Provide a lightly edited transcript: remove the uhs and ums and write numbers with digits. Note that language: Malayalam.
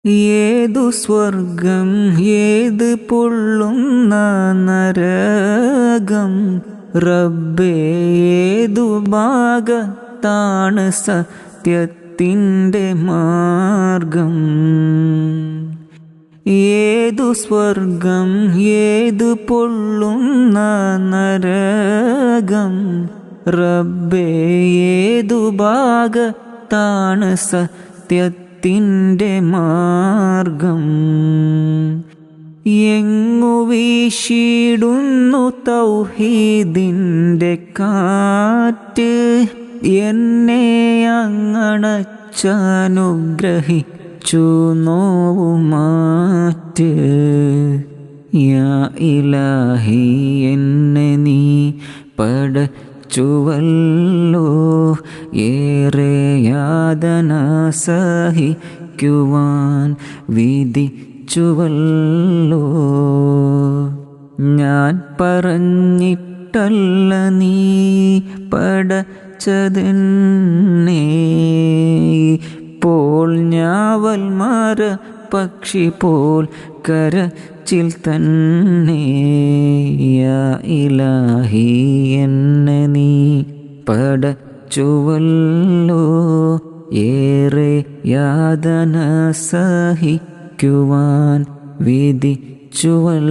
ഏതു സ്വർഗം ഏത് പൊള്ളുന്ന നരകം, റബ്ബേ ഏതു ഭാഗത്താണ് സത്യത്തിൻ്റെ മാർഗം. ഏതു സ്വർഗം ഏതു പൊള്ളുന്ന നരകം, റബ്ബേ ഏതു ഭാഗത്താണ് സത്യത്തിൻ്റെ മാർഗം. എങ്ങു വീശിടുന്നു തൗഹീദിൻ്റെ കാറ്റ്, എന്നെ അങ്ങണച്ചനുഗ്രഹിച്ചു നോവുമാറ്റ്. യാ ഇലാഹി എന്നെ നീ പടച്ചുവല്ലോ, ഏറെ യാതന സഹിക്കുവാൻ വിധിച്ചുവല്ലോ. ഞാൻ പറഞ്ഞിട്ടല്ല നീ പടച്ചതെന്നെ, ഇപ്പോൾ ഞാവൽ മര പക്ഷി പോൽ കരച്ചിൽ തന്നെ. യാ ഇലാഹി എന്നെ നീ പടച്ചുവല്ലോ, ഏറെ യാതന സഹിക്കുവാൻ വിധിച്ചുവല്ലോ.